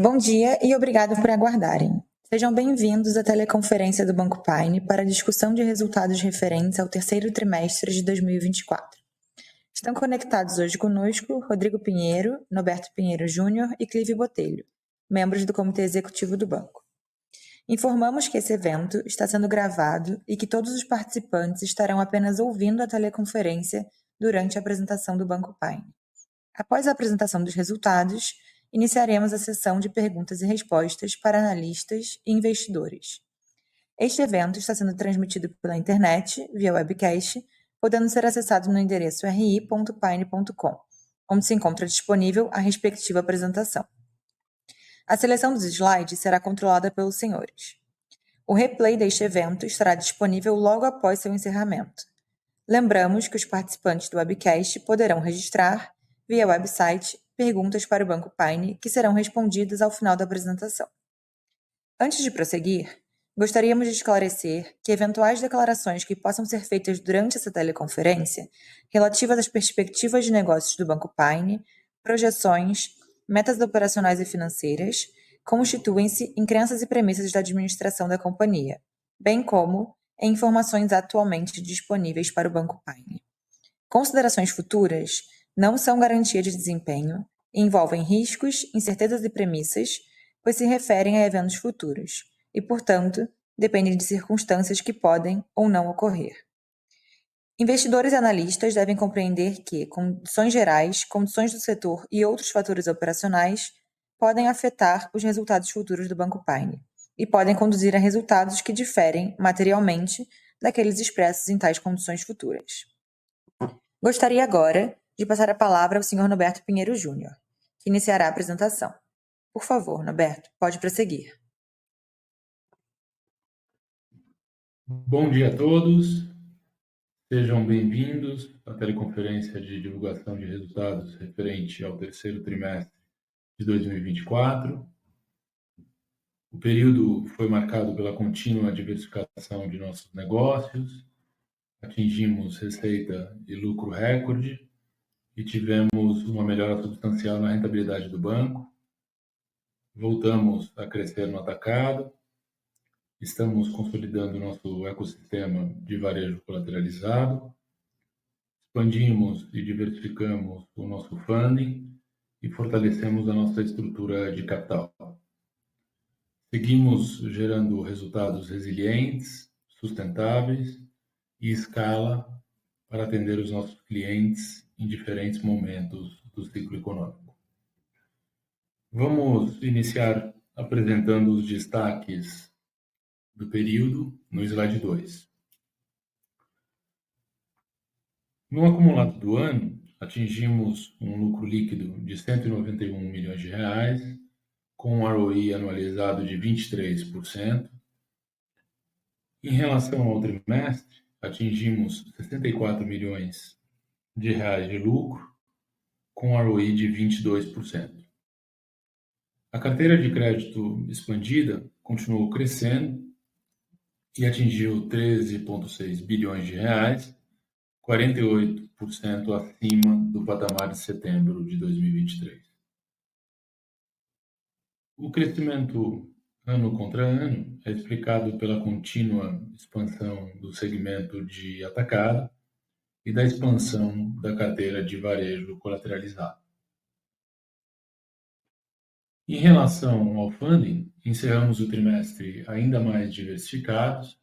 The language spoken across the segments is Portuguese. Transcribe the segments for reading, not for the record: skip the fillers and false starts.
Bom dia e obrigado por aguardarem. Sejam bem-vindos à teleconferência do Banco Paine para a discussão de resultados referentes ao terceiro trimestre de 2024. Estão conectados hoje conosco Rodrigo Pinheiro, Norberto Pinheiro Júnior e Clive Botelho, membros do Comitê Executivo do Banco. Informamos que esse evento está sendo gravado e que todos os participantes estarão apenas ouvindo a teleconferência durante a apresentação do Banco Paine. Após a apresentação dos resultados, iniciaremos a sessão de perguntas e respostas para analistas e investidores. Este evento está sendo transmitido pela internet, via webcast, podendo ser acessado no endereço ri.paine.com, onde se encontra disponível a respectiva apresentação. A seleção dos slides será controlada pelos senhores. O replay deste evento estará disponível logo após seu encerramento. Lembramos que os participantes do webcast poderão registrar, via website, perguntas para o Banco Paine que serão respondidas ao final da apresentação. Antes de prosseguir, gostaríamos de esclarecer que eventuais declarações que possam ser feitas durante essa teleconferência, relativas às perspectivas de negócios do Banco Paine, projeções, metas operacionais e financeiras, constituem-se em crenças e premissas da administração da companhia, bem como em informações atualmente disponíveis para o Banco Paine. Considerações futuras não são garantia de desempenho e envolvem riscos, incertezas e premissas, pois se referem a eventos futuros e, portanto, dependem de circunstâncias que podem ou não ocorrer. Investidores e analistas devem compreender que condições gerais, condições do setor e outros fatores operacionais podem afetar os resultados futuros do Banco Paine e podem conduzir a resultados que diferem materialmente daqueles expressos em tais condições futuras. Gostaria agora de passar a palavra ao Sr. Norberto Pinheiro Júnior, que iniciará a apresentação. Por favor, Norberto, pode prosseguir. Bom dia a todos, sejam bem-vindos à teleconferência de divulgação de resultados referente ao terceiro trimestre de 2024. O período foi marcado pela contínua diversificação de nossos negócios, atingimos receita e lucro recorde e tivemos uma melhora substancial na rentabilidade do banco. Voltamos a crescer no atacado, estamos consolidando nosso ecossistema de varejo colateralizado, expandimos e diversificamos o nosso funding e fortalecemos a nossa estrutura de capital. Seguimos gerando resultados resilientes, sustentáveis e escala para atender os nossos clientes em diferentes momentos do ciclo econômico. Vamos iniciar apresentando os destaques do período no slide 2. No acumulado do ano, atingimos um lucro líquido de 191 milhões de reais, com um ROE anualizado de 23%. Em relação ao trimestre, atingimos 64 milhões de reais de lucro, com ROE de 22%. A carteira de crédito expandida continuou crescendo e atingiu 13,6 bilhões de reais, 48% acima do patamar de setembro de 2023. O crescimento ano contra ano é explicado pela contínua expansão do segmento de atacado e da expansão da carteira de varejo colateralizado. Em relação ao funding, encerramos o trimestre ainda mais diversificados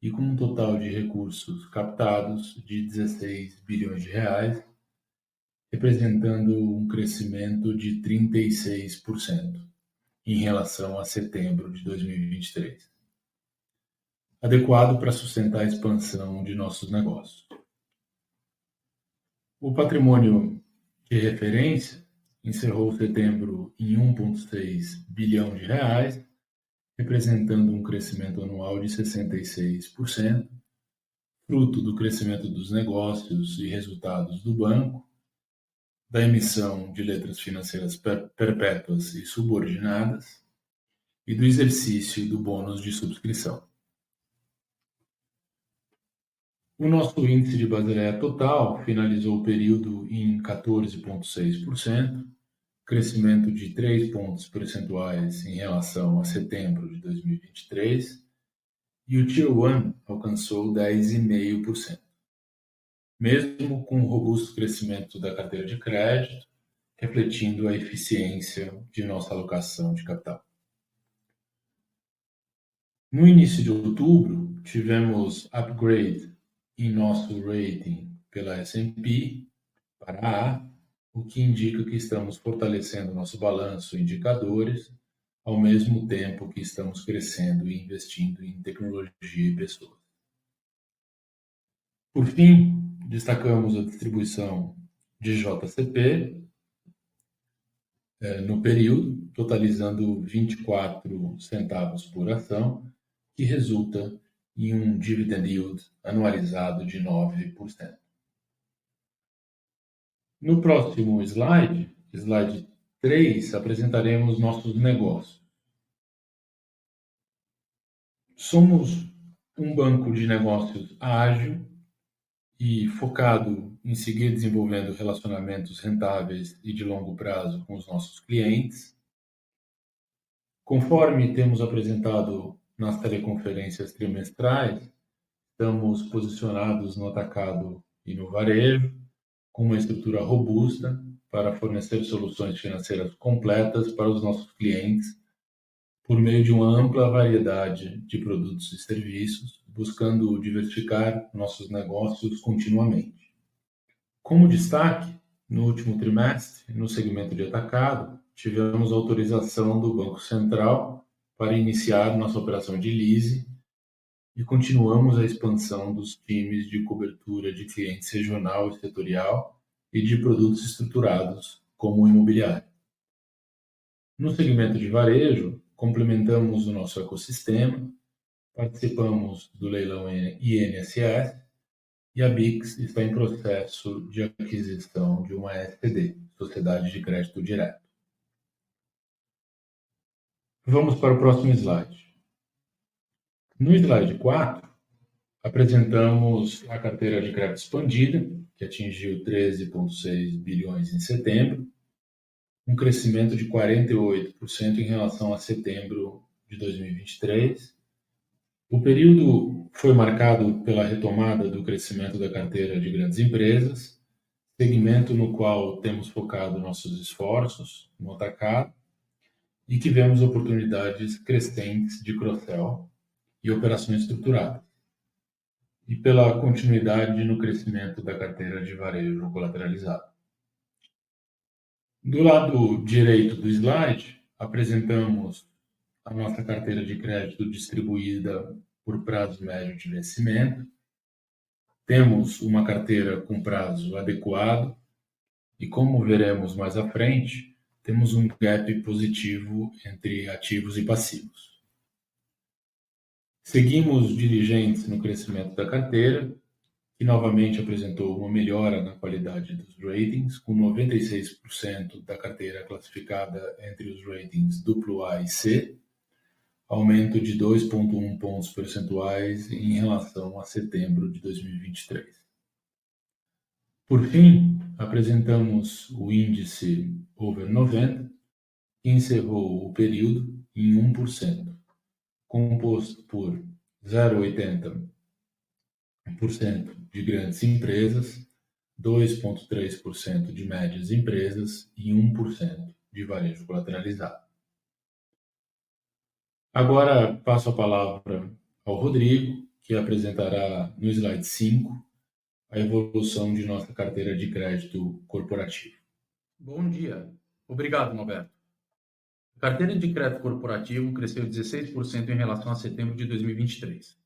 e com um total de recursos captados de 16 bilhões de reais, representando um crescimento de 36% em relação a setembro de 2023, adequado para sustentar a expansão de nossos negócios. O patrimônio de referência encerrou setembro em 1,6 bilhão de reais, representando um crescimento anual de 66%, fruto do crescimento dos negócios e resultados do banco, da emissão de letras financeiras perpétuas e subordinadas e do exercício do bônus de subscrição. O nosso índice de Basileia total finalizou o período em 14,6%, crescimento de 3 pontos percentuais em relação a setembro de 2023, e o Tier 1 alcançou 10,5%, mesmo com o robusto crescimento da carteira de crédito, refletindo a eficiência de nossa alocação de capital. No início de outubro, tivemos upgrade em nosso rating pela S&P para A, o que indica que estamos fortalecendo nosso balanço e indicadores, ao mesmo tempo que estamos crescendo e investindo em tecnologia e pessoas. Por fim, destacamos a distribuição de JCP no período, totalizando 24 centavos por ação, que resulta em um dividend yield anualizado de 9%. No próximo slide 3, apresentaremos nossos negócios. Somos um banco de negócios ágil e focado em seguir desenvolvendo relacionamentos rentáveis e de longo prazo com os nossos clientes. Conforme temos apresentado nas teleconferências trimestrais, estamos posicionados no atacado e no varejo, com uma estrutura robusta para fornecer soluções financeiras completas para os nossos clientes, por meio de uma ampla variedade de produtos e serviços, buscando diversificar nossos negócios continuamente. Como destaque, no último trimestre, no segmento de atacado, tivemos autorização do Banco Central para iniciar nossa operação de leasing e continuamos a expansão dos times de cobertura de clientes regional e setorial e de produtos estruturados, como o imobiliário. No segmento de varejo, complementamos o nosso ecossistema, participamos do leilão INSS e a BIX está em processo de aquisição de uma SCD, Sociedade de Crédito Direto. Vamos para o próximo slide. No slide 4, apresentamos a carteira de crédito expandida, que atingiu 13,6 bilhões em setembro, um crescimento de 48% em relação a setembro de 2023. O período foi marcado pela retomada do crescimento da carteira de grandes empresas, segmento no qual temos focado nossos esforços no atacado e que vemos oportunidades crescentes de cross-sell e operações estruturadas, e pela continuidade no crescimento da carteira de varejo colateralizado. Do lado direito do slide, apresentamos a nossa carteira de crédito distribuída por prazo médio de vencimento. Temos uma carteira com prazo adequado e, como veremos mais à frente, temos um gap positivo entre ativos e passivos. Seguimos diligentes no crescimento da carteira, que novamente apresentou uma melhora na qualidade dos ratings, com 96% da carteira classificada entre os ratings AAA e C, aumento de 2,1 pontos percentuais em relação a setembro de 2023. Por fim, apresentamos o índice Over 90, que encerrou o período em 1%, composto por 0,80% de grandes empresas, 2,3% de médias empresas e 1% de varejo colateralizado. Agora passo a palavra ao Rodrigo, que apresentará no slide 5 a evolução de nossa carteira de crédito corporativo. Bom dia. Obrigado, Norberto. A carteira de crédito corporativo cresceu 16% em relação a setembro de 2023.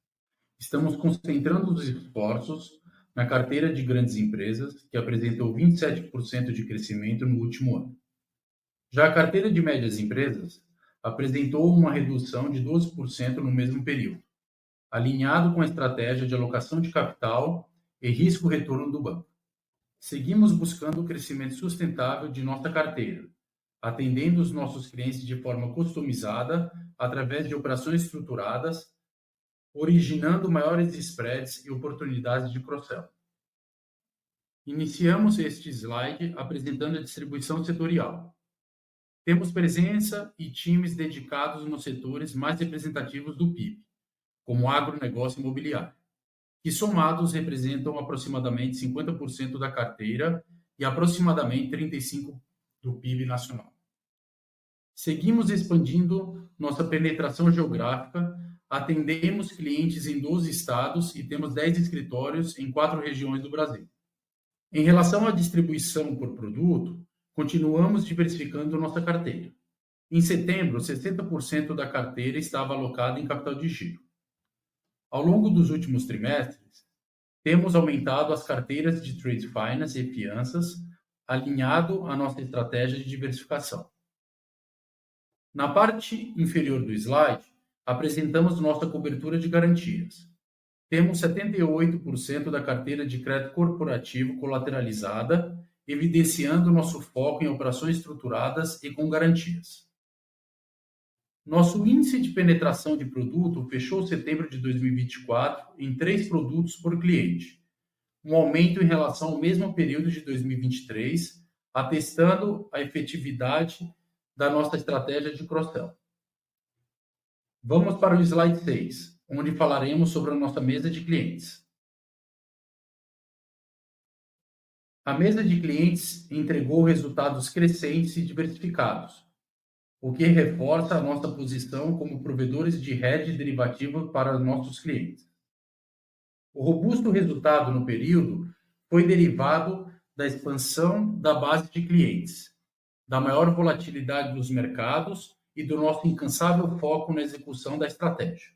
Estamos concentrando os esforços na carteira de grandes empresas, que apresentou 27% de crescimento no último ano. Já a carteira de médias empresas apresentou uma redução de 12% no mesmo período, alinhado com a estratégia de alocação de capital e risco-retorno do banco. Seguimos buscando o crescimento sustentável de nossa carteira, atendendo os nossos clientes de forma customizada através de operações estruturadas, originando maiores spreads e oportunidades de cross-sell. Iniciamos este slide apresentando a distribuição setorial. Temos presença e times dedicados nos setores mais representativos do PIB, como agronegócio e imobiliário, que somados representam aproximadamente 50% da carteira e aproximadamente 35% do PIB nacional. Seguimos expandindo nossa penetração geográfica, atendemos clientes em 12 estados e temos 10 escritórios em 4 regiões do Brasil. Em relação à distribuição por produto, continuamos diversificando nossa carteira. Em setembro, 60% da carteira estava alocada em capital de giro. Ao longo dos últimos trimestres, temos aumentado as carteiras de trade finance e fianças, alinhado à nossa estratégia de diversificação. Na parte inferior do slide, apresentamos nossa cobertura de garantias. Temos 78% da carteira de crédito corporativo colateralizada, evidenciando nosso foco em operações estruturadas e com garantias. Nosso índice de penetração de produto fechou setembro de 2024 em 3 produtos por cliente, um aumento em relação ao mesmo período de 2023, atestando a efetividade da nossa estratégia de cross-sell. Vamos para o slide 6, onde falaremos sobre a nossa mesa de clientes. A mesa de clientes entregou resultados crescentes e diversificados, o que reforça a nossa posição como provedores de hedge derivativo para nossos clientes. O robusto resultado no período foi derivado da expansão da base de clientes, da maior volatilidade dos mercados e do nosso incansável foco na execução da estratégia.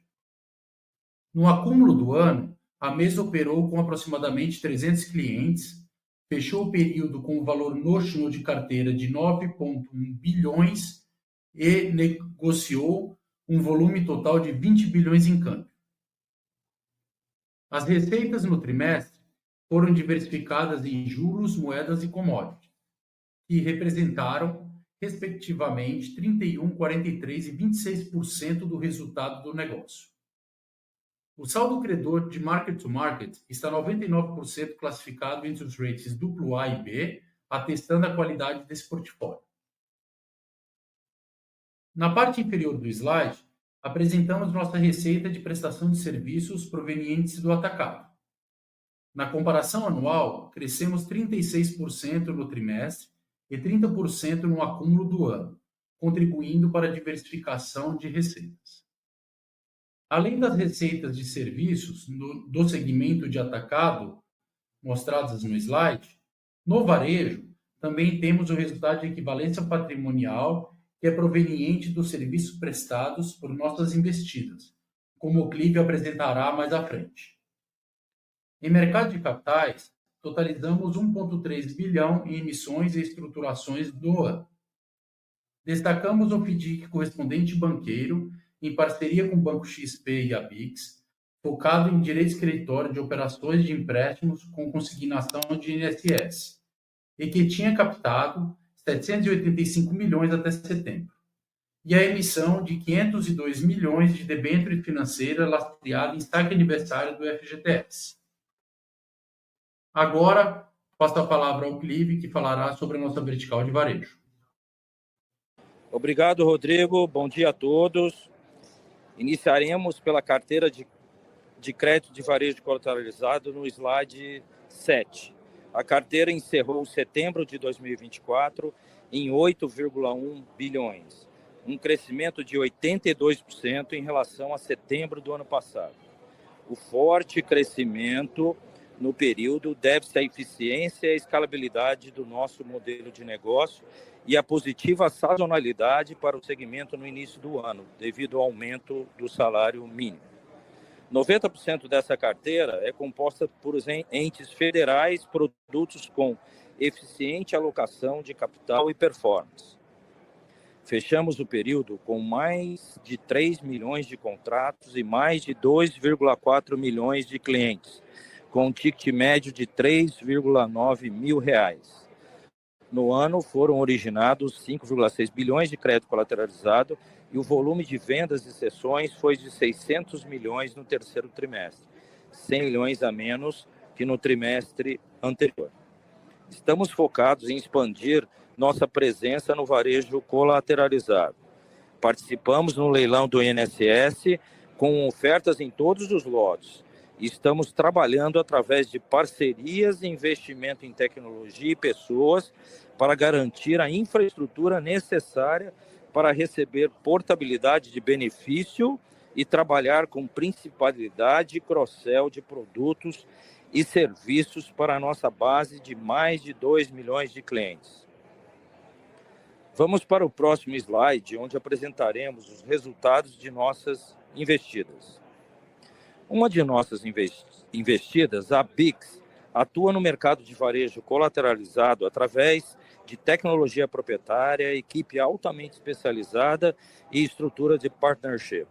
No acúmulo do ano, a mesa operou com aproximadamente 300 clientes, fechou o período com um valor notional de carteira de 9,1 bilhões e negociou um volume total de 20 bilhões em câmbio. As receitas no trimestre foram diversificadas em juros, moedas e commodities, que representaram, respectivamente, 31%, 43% e 26% do resultado do negócio. O saldo credor de market to market está 99% classificado entre os ratings AA e B, atestando a qualidade desse portfólio. Na parte inferior do slide, apresentamos nossa receita de prestação de serviços provenientes do atacado. Na comparação anual, crescemos 36% no trimestre e 30% no acúmulo do ano, contribuindo para a diversificação de receitas. Além das receitas de serviços do segmento de atacado, mostradas no slide, no varejo, também temos o resultado de equivalência patrimonial, que é proveniente dos serviços prestados por nossas investidas, como o Clive apresentará mais à frente. Em mercado de capitais, totalizamos 1,3 bilhão em emissões e estruturações do ano. Destacamos o FDIC correspondente banqueiro, em parceria com o Banco XP e a BIX, focado em direito creditório de operações de empréstimos com consignação de INSS, e que tinha captado 785 milhões até setembro, e a emissão de 502 milhões de debênture financeira lastreada em saque aniversário do FGTS. Agora, passo a palavra ao Clive, que falará sobre a nossa vertical de varejo. Obrigado, Rodrigo. Bom dia a todos. Iniciaremos pela carteira de crédito de varejo colateralizado no slide 7. A carteira encerrou setembro de 2024 em 8,1 bilhões, um crescimento de 82% em relação a setembro do ano passado. O forte crescimento no período deve-se à eficiência e à escalabilidade do nosso modelo de negócio e à positiva sazonalidade para o segmento no início do ano, devido ao aumento do salário mínimo. 90% dessa carteira é composta por entes federais, produtos com eficiente alocação de capital e performance. Fechamos o período com mais de 3 milhões de contratos e mais de 2,4 milhões de clientes, com um ticket médio de R$ 3,9 mil. No ano, foram originados 5,6 bilhões de crédito colateralizado e o volume de vendas e cessões foi de 600 milhões no terceiro trimestre, 100 milhões a menos que no trimestre anterior. Estamos focados em expandir nossa presença no varejo colateralizado. Participamos no leilão do INSS com ofertas em todos os lotes. Estamos trabalhando através de parcerias e investimento em tecnologia e pessoas para garantir a infraestrutura necessária para receber portabilidade de benefício e trabalhar com principalidade e cross-sell de produtos e serviços para a nossa base de mais de 2 milhões de clientes. Vamos para o próximo slide, onde apresentaremos os resultados de nossas investidas. Uma de nossas investidas, a BIX, atua no mercado de varejo colateralizado através de tecnologia proprietária, equipe altamente especializada e estrutura de partnership.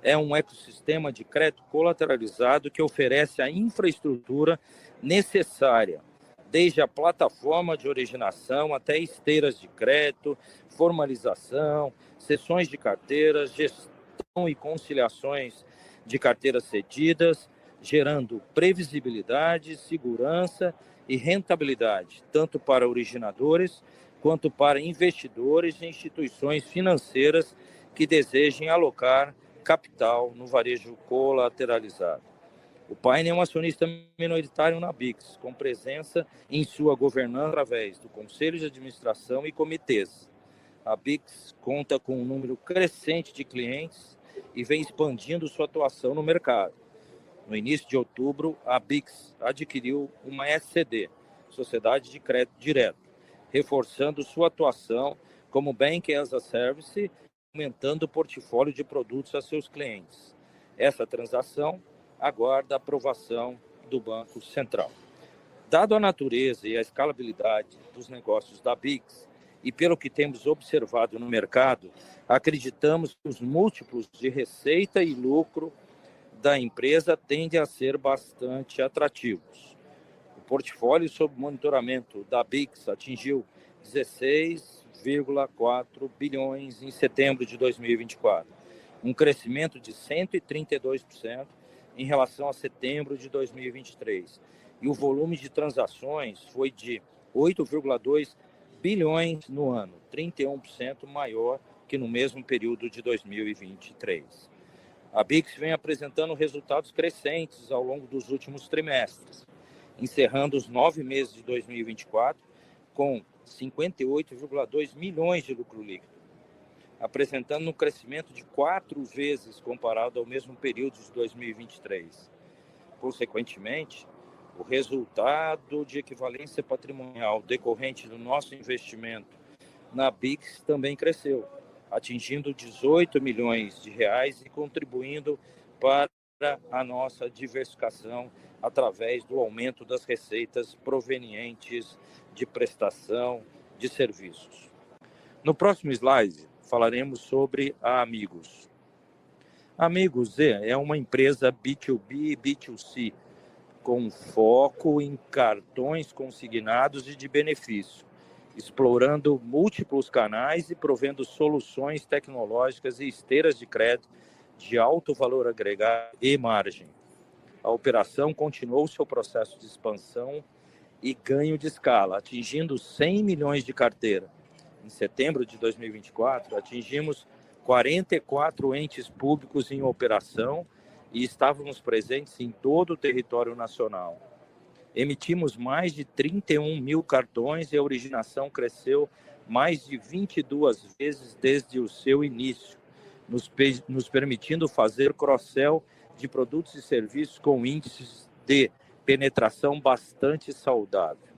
É um ecossistema de crédito colateralizado que oferece a infraestrutura necessária, desde a plataforma de originação até esteiras de crédito, formalização, sessões de carteiras, gestão e conciliações de carteiras cedidas, gerando previsibilidade, segurança e rentabilidade, tanto para originadores quanto para investidores e instituições financeiras que desejem alocar capital no varejo colateralizado. O Pine é um acionista minoritário na BIX, com presença em sua governança através do Conselho de Administração e comitês. A BIX conta com um número crescente de clientes e vem expandindo sua atuação no mercado. No início de outubro, a BIX adquiriu uma SCD, Sociedade de Crédito Direto, reforçando sua atuação como Bank as a Service, aumentando o portfólio de produtos a seus clientes. Essa transação aguarda a aprovação do Banco Central. Dado a natureza e a escalabilidade dos negócios da BIX, e pelo que temos observado no mercado, acreditamos que os múltiplos de receita e lucro da empresa tendem a ser bastante atrativos. O portfólio sob monitoramento da BIX atingiu 16,4 bilhões em setembro de 2024, um crescimento de 132% em relação a setembro de 2023. E o volume de transações foi de 8,2 bilhões no ano, 31% maior que no mesmo período de 2023. A BIX vem apresentando resultados crescentes ao longo dos últimos trimestres, encerrando os 9 meses de 2024 com 58,2 milhões de lucro líquido, apresentando um crescimento de 4 vezes comparado ao mesmo período de 2023. Consequentemente, o resultado de equivalência patrimonial decorrente do nosso investimento na BIX também cresceu, atingindo 18 milhões de reais e contribuindo para a nossa diversificação através do aumento das receitas provenientes de prestação de serviços. No próximo slide, falaremos sobre a Amigos. Amigos é uma empresa B2B e B2C, com foco em cartões consignados e de benefício, explorando múltiplos canais e provendo soluções tecnológicas e esteiras de crédito de alto valor agregado e margem. A operação continuou seu processo de expansão e ganho de escala, atingindo 100 milhões de carteira. Em setembro de 2024, atingimos 44 entes públicos em operação e estávamos presentes em todo o território nacional. Emitimos mais de 31 mil cartões e a originação cresceu mais de 22 vezes desde o seu início, nos permitindo fazer cross-sell de produtos e serviços com índices de penetração bastante saudável.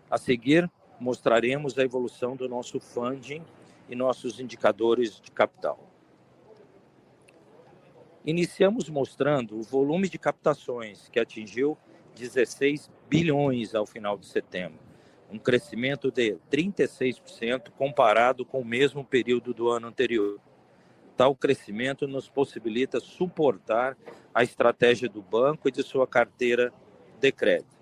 A seguir, mostraremos a evolução do nosso funding e nossos indicadores de capital. Iniciamos mostrando o volume de captações, que atingiu 16 bilhões ao final de setembro, um crescimento de 36% comparado com o mesmo período do ano anterior. Tal crescimento nos possibilita suportar a estratégia do banco e de sua carteira de crédito.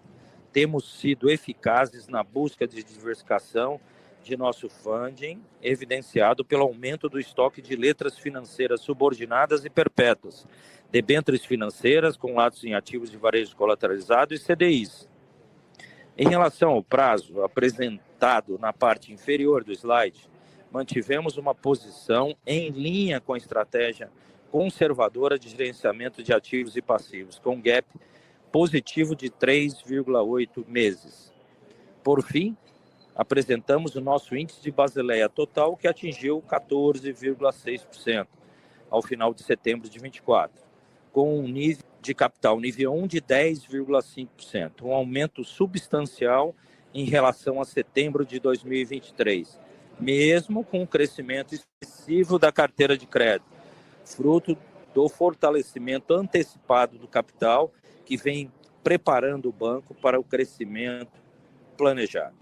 Temos sido eficazes na busca de diversificação de nosso funding, evidenciado pelo aumento do estoque de letras financeiras subordinadas e perpétuas, debêntures financeiras com lados em ativos de varejo colateralizado e CDIs. Em relação ao prazo apresentado na parte inferior do slide, mantivemos uma posição em linha com a estratégia conservadora de gerenciamento de ativos e passivos, com gap positivo de 3,8 meses. Por fim, apresentamos o nosso índice de Basileia total, que atingiu 14,6% ao final de setembro de 24, com um nível de capital nível 1 de 10,5%, um aumento substancial em relação a setembro de 2023, mesmo com o crescimento expressivo da carteira de crédito, fruto do fortalecimento antecipado do capital que vem preparando o banco para o crescimento planejado.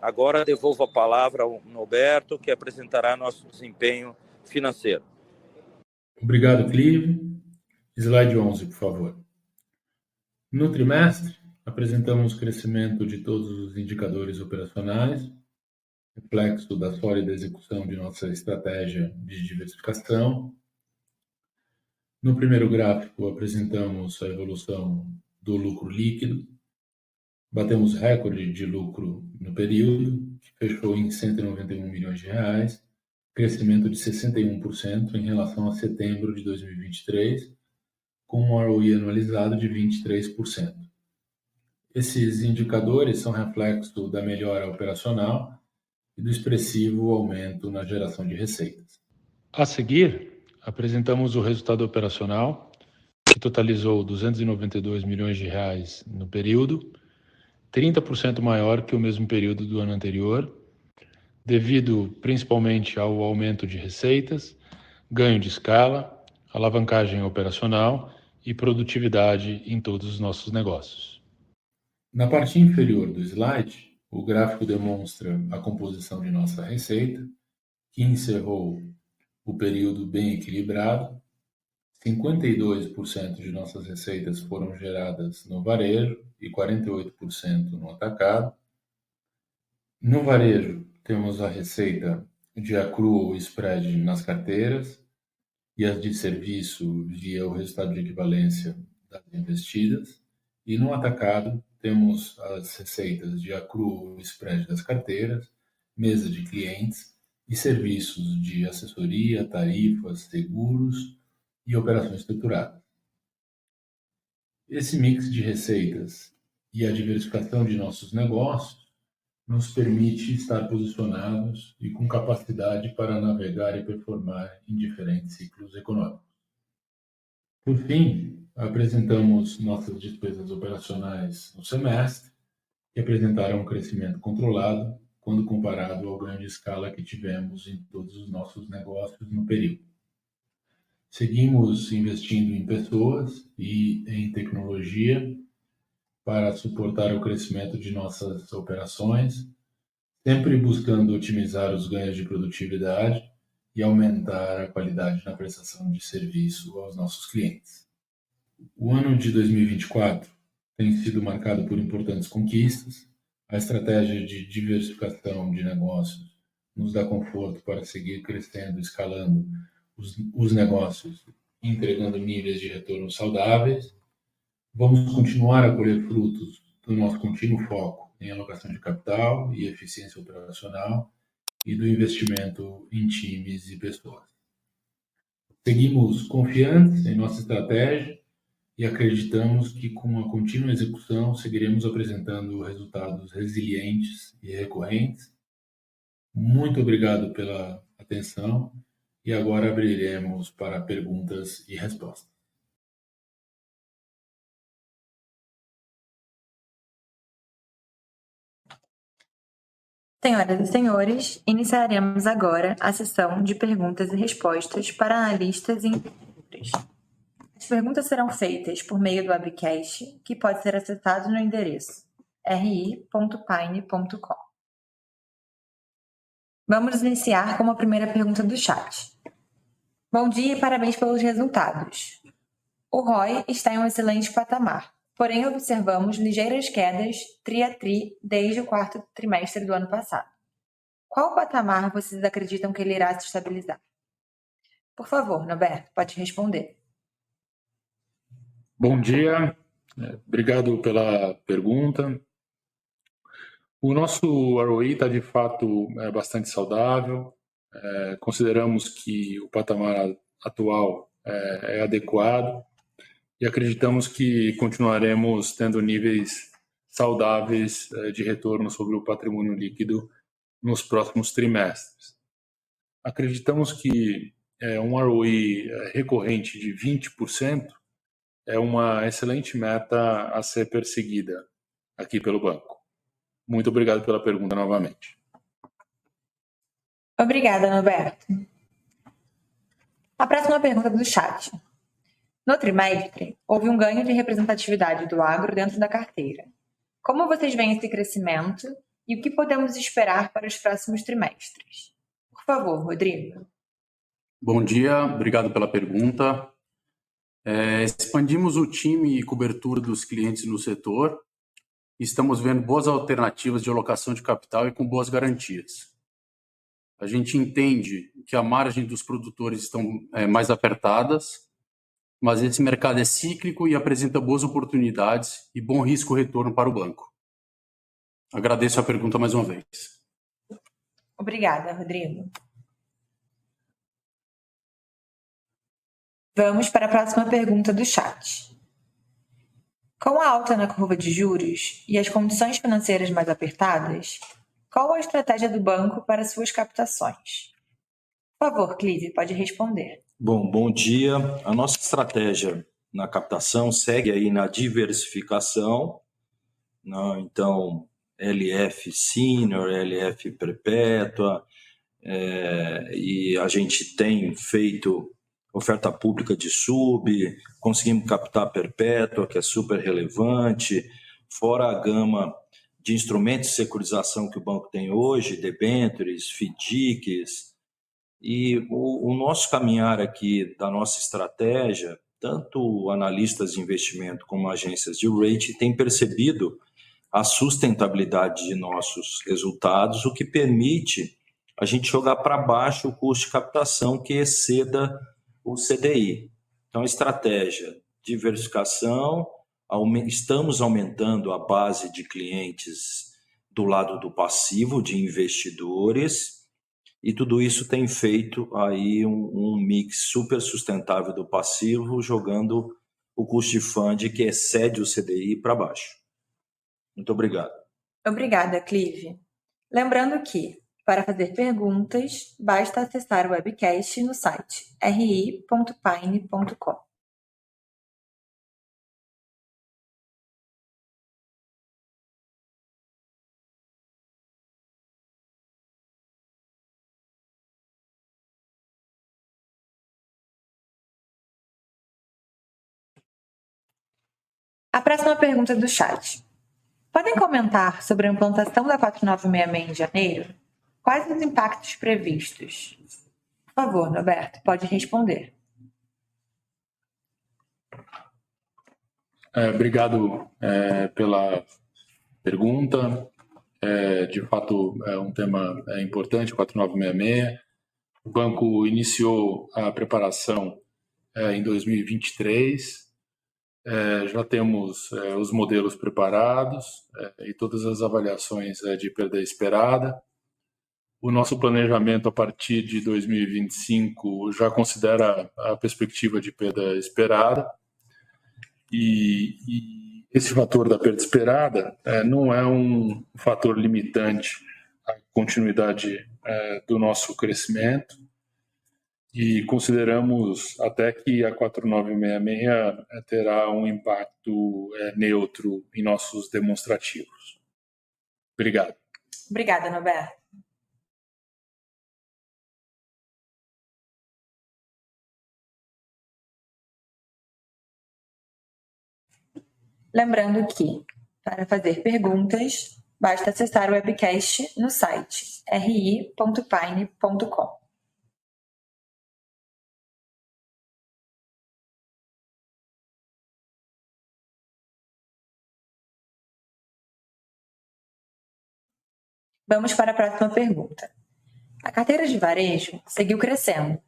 Agora devolvo a palavra ao Norberto, que apresentará nosso desempenho financeiro. Obrigado, Clive. Slide 11, por favor. No trimestre, apresentamos crescimento de todos os indicadores operacionais, reflexo da sólida execução de nossa estratégia de diversificação. No primeiro gráfico, apresentamos a evolução do lucro líquido. Batemos recorde de lucro no período, que fechou em R$ 191 milhões, crescimento de 61% em relação a setembro de 2023, com um ROE anualizado de 23%. Esses indicadores são reflexo da melhora operacional e do expressivo aumento na geração de receitas. A seguir, apresentamos o resultado operacional, que totalizou R$ 292 milhões no período, 30% maior que o mesmo período do ano anterior, devido principalmente ao aumento de receitas, ganho de escala, alavancagem operacional e produtividade em todos os nossos negócios. Na parte inferior do slide, o gráfico demonstra a composição de nossa receita, que encerrou o período bem equilibrado. 52% de nossas receitas foram geradas no varejo e 48% no atacado. No varejo, temos a receita de accrual e spread nas carteiras e as de serviço via o resultado de equivalência das investidas. E no atacado, temos as receitas de accrual e spread das carteiras, mesa de clientes e serviços de assessoria, tarifas, seguros e operações estruturadas. Esse mix de receitas e a diversificação de nossos negócios nos permite estar posicionados e com capacidade para navegar e performar em diferentes ciclos econômicos. Por fim, apresentamos nossas despesas operacionais no semestre, que apresentaram um crescimento controlado quando comparado ao ganho de escala que tivemos em todos os nossos negócios no período. Seguimos investindo em pessoas e em tecnologia para suportar o crescimento de nossas operações, sempre buscando otimizar os ganhos de produtividade e aumentar a qualidade na prestação de serviço aos nossos clientes. O ano de 2024 tem sido marcado por importantes conquistas. A estratégia de diversificação de negócios nos dá conforto para seguir crescendo, escalando os negócios, entregando níveis de retorno saudáveis. Vamos continuar a colher frutos do nosso contínuo foco em alocação de capital e eficiência operacional e do investimento em times e pessoas. Seguimos confiantes em nossa estratégia e acreditamos que com a contínua execução seguiremos apresentando resultados resilientes e recorrentes. Muito obrigado pela atenção e agora abriremos para perguntas e respostas. Senhoras e senhores, iniciaremos agora a sessão de perguntas e respostas para analistas e investidores. As perguntas serão feitas por meio do webcast, que pode ser acessado no endereço ri.paine.com. Vamos iniciar com a primeira pergunta do chat. Bom dia e parabéns pelos resultados. O ROI está em um excelente patamar, porém observamos ligeiras quedas tri a tri desde o quarto trimestre do ano passado. Qual patamar vocês acreditam que ele irá se estabilizar? Por favor, Norberto, pode responder. Bom dia, obrigado pela pergunta. O nosso ROE está, de fato, bastante saudável. Consideramos que o patamar atual é adequado e acreditamos que continuaremos tendo níveis saudáveis de retorno sobre o patrimônio líquido nos próximos trimestres. Acreditamos que um ROE recorrente de 20% é uma excelente meta a ser perseguida aqui pelo banco. Muito obrigado pela pergunta novamente. Obrigada, Norberto. A próxima pergunta do chat. No trimestre, houve um ganho de representatividade do agro dentro da carteira. Como vocês veem esse crescimento e o que podemos esperar para os próximos trimestres? Por favor, Rodrigo. Bom dia, obrigado pela pergunta. Expandimos o time e cobertura dos clientes no setor. Estamos vendo boas alternativas de alocação de capital e com boas garantias. A gente entende que a margem dos produtores estão mais apertadas, mas esse mercado é cíclico e apresenta boas oportunidades e bom risco-retorno para o banco. Agradeço a pergunta mais uma vez. Obrigada, Rodrigo. Vamos para a próxima pergunta do chat. Com a alta na curva de juros e as condições financeiras mais apertadas, qual a estratégia do banco para suas captações? Por favor, Clive, pode responder. Bom dia. A nossa estratégia na captação segue aí na diversificação, né? Então, LF Senior, LF Perpétua, e a gente tem feito oferta pública de sub, conseguimos captar perpétua, que é super relevante, fora a gama de instrumentos de securitização que o banco tem hoje, debêntures, FDICs, e o nosso caminhar aqui da nossa estratégia, tanto analistas de investimento como agências de rating têm percebido a sustentabilidade de nossos resultados, o que permite a gente jogar para baixo o custo de captação que exceda o CDI. Então, estratégia, diversificação, estamos aumentando a base de clientes do lado do passivo, de investidores, e tudo isso tem feito aí um mix super sustentável do passivo, jogando o custo de fund que excede o CDI para baixo. Muito obrigado. Obrigada, Clive. Lembrando que, para fazer perguntas, basta acessar o webcast no site ri.pine.com. A próxima pergunta do chat. Podem comentar sobre a implantação da 4966 em janeiro? Quais os impactos previstos? Por favor, Norberto, pode responder. Obrigado pela pergunta. De fato, é um tema importante, 4966. O banco iniciou a preparação em 2023. Já temos os modelos preparados e todas as avaliações de perda esperada. O nosso planejamento a partir de 2025 já considera a perspectiva de perda esperada. E esse fator da perda esperada não é um fator limitante à continuidade do nosso crescimento, e consideramos até que a 4966 terá um impacto neutro em nossos demonstrativos. Obrigado. Obrigada, Norberto. Lembrando que, para fazer perguntas, basta acessar o webcast no site ri.pine.com. Vamos para a próxima pergunta. A carteira de varejo seguiu crescendo.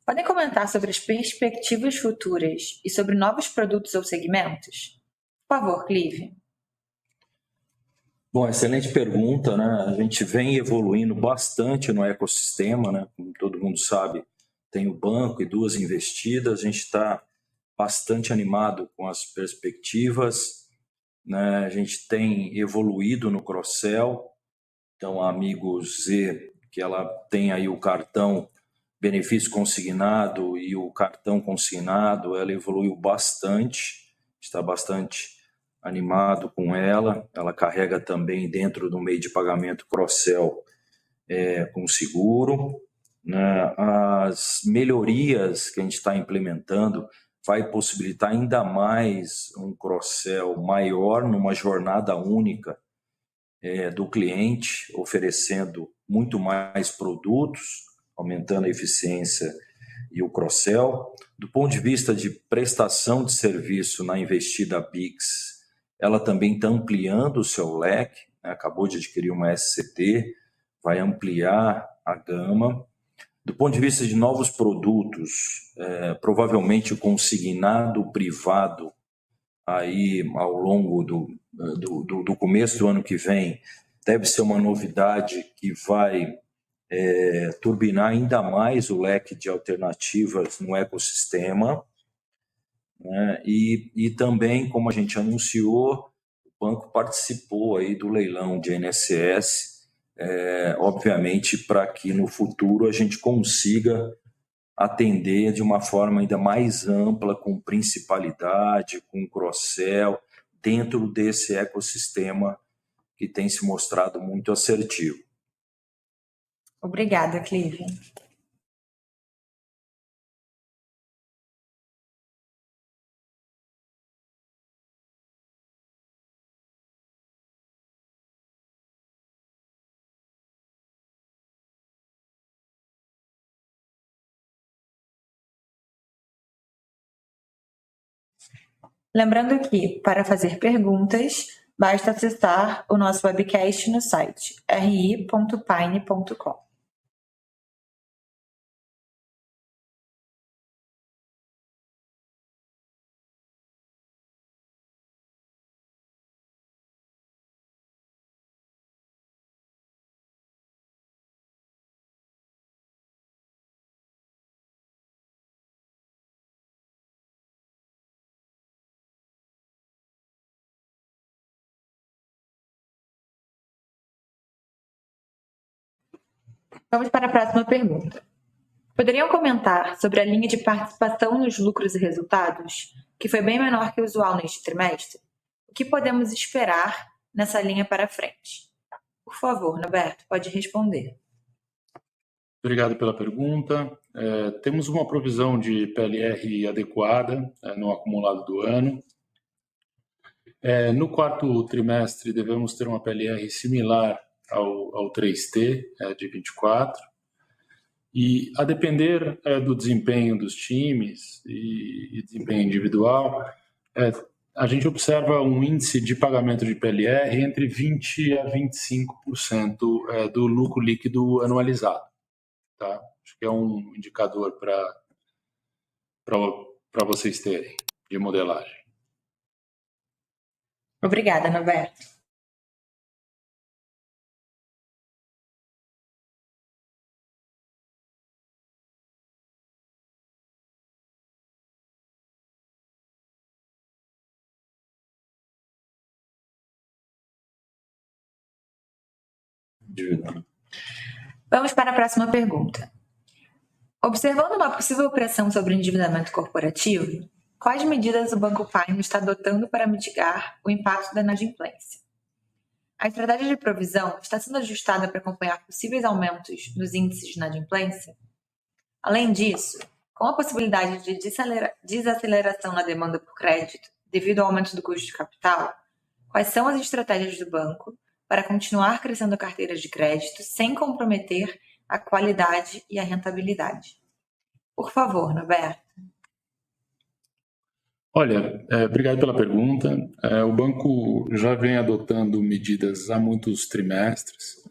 Podem comentar sobre as perspectivas futuras e sobre novos produtos ou segmentos? Por favor, Clive. Bom, excelente pergunta, né? A gente vem evoluindo bastante no ecossistema, né? Como todo mundo sabe, tem o banco e 2 investidas, a gente está bastante animado com as perspectivas, né? A gente tem evoluído no cross-sell, então a Amigo Z, que ela tem aí o cartão benefício consignado e o cartão consignado, ela evoluiu bastante, está bastante animado com ela. Ela carrega também dentro do meio de pagamento cross-sell com seguro, né? As melhorias que a gente está implementando vai possibilitar ainda mais um cross-sell maior numa jornada única do cliente, oferecendo muito mais produtos, aumentando a eficiência e o cross-sell. Do ponto de vista de prestação de serviço na investida Pix, ela também está ampliando o seu leque, né? Acabou de adquirir uma SCT, vai ampliar a gama. Do ponto de vista de novos produtos, provavelmente o consignado privado, aí ao longo do começo do ano que vem, deve ser uma novidade que vai turbinar ainda mais o leque de alternativas no ecossistema, né? E também, como a gente anunciou, o banco participou aí do leilão de INSS, obviamente para que no futuro a gente consiga atender de uma forma ainda mais ampla, com principalidade, com cross-sell, dentro desse ecossistema que tem se mostrado muito assertivo. Obrigada, Clívia. Lembrando que, para fazer perguntas, basta acessar o nosso webcast no site ri.pine.com. Vamos para a próxima pergunta. Poderiam comentar sobre a linha de participação nos lucros e resultados, que foi bem menor que o usual neste trimestre? O que podemos esperar nessa linha para frente? Por favor, Norberto, pode responder. Obrigado pela pergunta. Temos uma provisão de PLR adequada no acumulado do ano. No quarto trimestre, devemos ter uma PLR similar ao 3T de 24. E a depender do desempenho dos times e desempenho individual, a gente observa um índice de pagamento de PLR entre 20% a 25% do lucro líquido anualizado. Tá? Acho que é um indicador para vocês terem de modelagem. Obrigada, Norberto. Vamos para a próxima pergunta. Observando uma possível pressão sobre o endividamento corporativo, quais medidas o Banco Pine está adotando para mitigar o impacto da inadimplência? A estratégia de provisão está sendo ajustada para acompanhar possíveis aumentos nos índices de inadimplência? Além disso, com a possibilidade de desaceleração na demanda por crédito devido ao aumento do custo de capital, quais são as estratégias do banco para continuar crescendo a carteira de crédito sem comprometer a qualidade e a rentabilidade? Por favor, Norberto. Olha, obrigado pela pergunta. O banco já vem adotando medidas há muitos trimestres.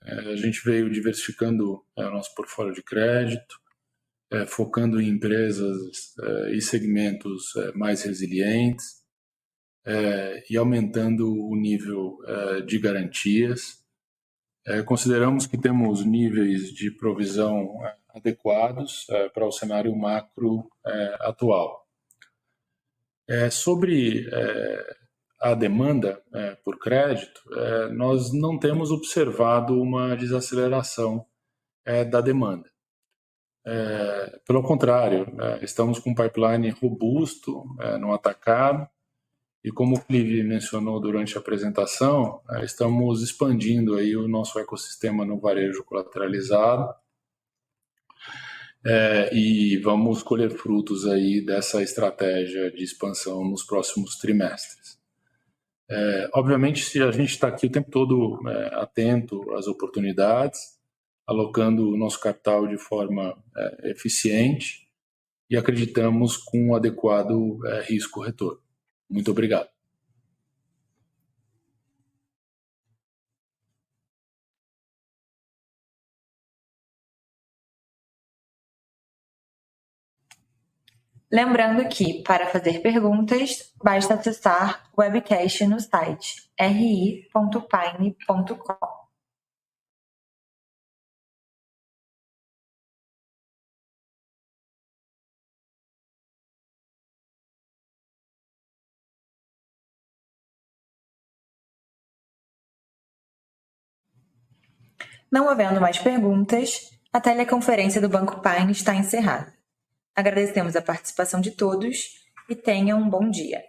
A gente veio diversificando o nosso portfólio de crédito, focando em empresas e segmentos mais resilientes. e aumentando o nível de garantias. Consideramos que temos níveis de provisão adequados para o cenário macro atual. Sobre a demanda por crédito, nós não temos observado uma desaceleração da demanda. Pelo contrário, estamos com um pipeline robusto no atacado e, como o Clive mencionou durante a apresentação, estamos expandindo aí o nosso ecossistema no varejo colateralizado e vamos colher frutos aí dessa estratégia de expansão nos próximos trimestres. Obviamente, se a gente está aqui o tempo todo atento às oportunidades, alocando o nosso capital de forma eficiente e acreditamos com um adequado risco-retorno. Muito obrigado. Lembrando que, para fazer perguntas, basta acessar o webcast no site ri.pine.com. Não havendo mais perguntas, a teleconferência do Banco Pine está encerrada. Agradecemos a participação de todos e tenham um bom dia.